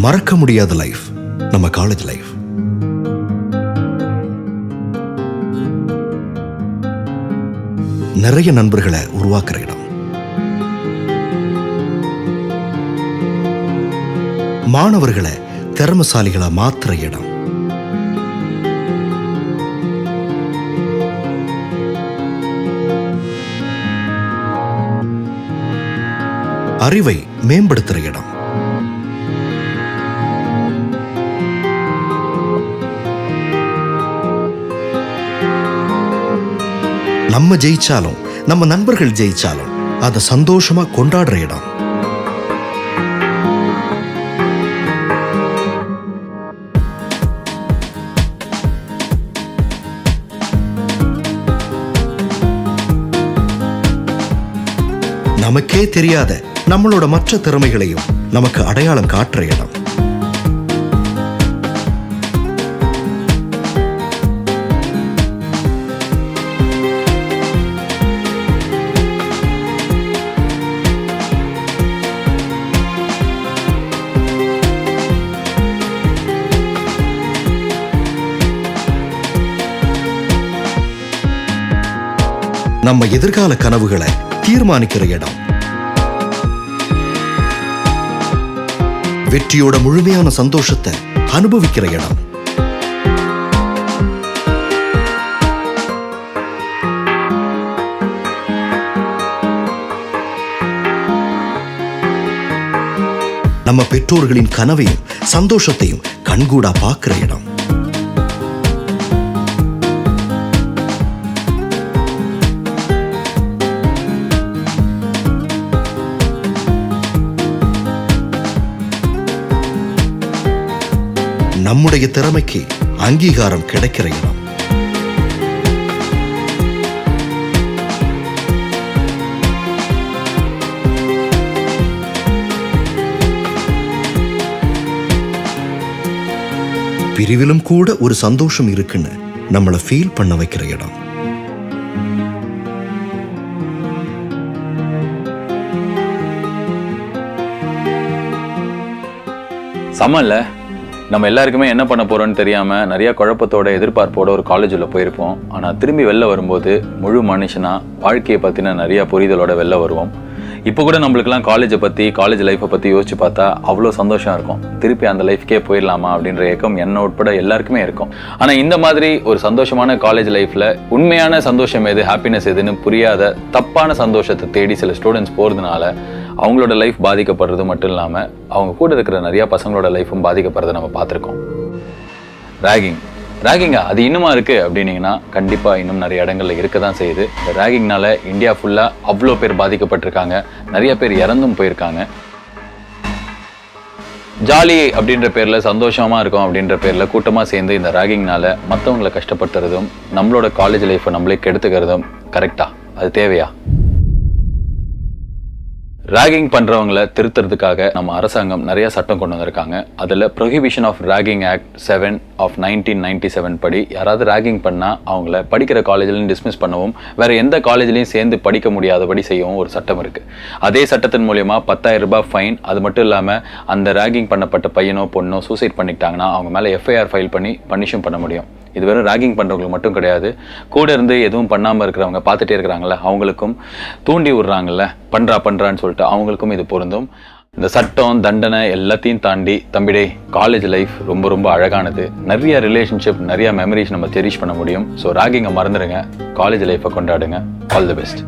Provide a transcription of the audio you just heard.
மறக்க முடியாத லைஃப் நம்ம காலேஜ் லைஃப். நிறைய நண்பர்களை உருவாக்குற இடம், மாணவர்களை திறமசாலிகளா மாத்துற இடம், அறிவை மேம்படுத்துற இடம், நம்ம ஜெயிச்சாலும் நம்ம நண்பர்கள் ஜெயிச்சாலும் அதை சந்தோஷமா கொண்டாடுற இடம். நமக்கே தெரியாத நம்மளோட மற்ற திறமைகளையும் நமக்கு அடையாளம் காட்டுற இடம். நம்ம எதிர்கால கனவுகளை தீர்மானிக்கிற இடம், வெற்றியோட முழுமையான சந்தோஷத்தை அனுபவிக்கிற இடம், நம்ம பெற்றோர்களின் கனவையும் சந்தோஷத்தையும் கண்கூடா பார்க்கிற இடம். நம்முடைய திறமைக்கு அங்கீகாரம் கிடைக்கிற இடம். பிரிவிலும் கூட ஒரு சந்தோஷம் இருக்குன்னு நம்மளை ஃபீல் பண்ண வைக்கிற இடம். சமல்ல, நம்ம எல்லாருக்குமே என்ன பண்ண போறோம்னு தெரியாம நிறைய குழப்பத்தோட எதிர்பார்ப்போட ஒரு காலேஜில் போயிருப்போம். ஆனால் திரும்பி வெளில வரும்போது முழு மனுஷனா வாழ்க்கையை பற்றின நிறைய புரிதலோட வெளில வருவோம். இப்போ கூட நம்மளுக்குலாம் காலேஜை பற்றி, காலேஜ் லைஃப்பை பற்றி யோசிச்சு பார்த்தா அவ்வளோ சந்தோஷம் இருக்கும். திருப்பி அந்த லைஃப்கே போயிடலாமா அப்படின்ற ஏக்கம் என்ன உட்பட எல்லாருக்குமே இருக்கும். ஆனால் இந்த மாதிரி ஒரு சந்தோஷமான காலேஜ் லைஃப்பில் உண்மையான சந்தோஷம் எது, ஹாப்பினஸ் எதுன்னு புரியாத தப்பான சந்தோஷத்தை தேடி சில ஸ்டூடெண்ட்ஸ் போகிறதுனால அவங்களோட லைஃப் பாதிக்கப்படுறது மட்டும் இல்லாமல் அவங்க கூட இருக்கிற நிறையா பசங்களோட லைஃப்பும் பாதிக்கப்படுறதை நம்ம பார்த்துருக்கோம். ரேகிங்கா அது இன்னுமா இருக்குது அப்படின்னீங்கன்னா கண்டிப்பாக இன்னும் நிறைய இடங்களில் இருக்க தான் செய்யுது. இந்த ரேகிங்னால இந்தியா ஃபுல்லாக அவ்வளோ பேர் பாதிக்கப்பட்டிருக்காங்க, நிறைய பேர் இறந்தும் போயிருக்காங்க. ஜாலி அப்படின்ற பேரில், சந்தோஷமாக இருக்கும் அப்படின்ற பேரில் கூட்டமாக சேர்ந்து இந்த ரேகிங்னால மற்றவங்களை கஷ்டப்படுத்துறதும் நம்மளோட காலேஜ் லைஃப்பை நம்மளே கெடுத்துக்கிறதும் கரெக்டா? அது தேவையா? ராகிங் பண்ணுறவங்களை திருத்துறதுக்காக நம்ம அரசாங்கம் நிறைய சட்டம் கொண்டு வந்திருக்காங்க. அதில் prohibition of ragging act 7 of 1997 படி யாராவது ராகிங் பண்ணால் அவங்கள படிக்கிற காலேஜ்லையும் டிஸ்மிஸ் பண்ணவும், வேறு எந்த காலேஜ்லையும் சேர்ந்து படிக்க முடியாதபடி செய்யவும் ஒரு சட்டம் இருக்குது. அதே சட்டத்தின் மூலயமா 10,000 ரூபாய் ஃபைன். அது மட்டும் இல்லாமல் அந்த ராகிங் பண்ணப்பட்ட பையனோ பொண்ணோ சூசைட் பண்ணிக்கிட்டாங்கன்னா அவங்க மேலே FIR ஃபைல் பண்ணி பனிஷும் பண்ண முடியும். இது வெறும் ராகிங் பண்ணுறவங்களுக்கு மட்டும் கிடையாது, கூட இருந்து எதுவும் பண்ணாமல் இருக்கிறவங்க, பார்த்துட்டே இருக்கிறாங்களே அவங்களுக்கும், தூண்டி விடுறாங்கல்ல பண்ணுறான்னு சொல்லிட்டு அவங்களுக்கும் இது பொருந்தும். இந்த சட்டம், தண்டனை எல்லாத்தையும் தாண்டி தம்பிடே காலேஜ் லைஃப் ரொம்ப ரொம்ப அழகானது. நிறைய ரிலேஷன்ஷிப், நிறைய மெமரிஸ் நம்ம செரிஷ் பண்ண முடியும். ஸோ ராகிங்கை மறந்துடுங்க, காலேஜ் லைஃப்பை கொண்டாடுங்க. All the best.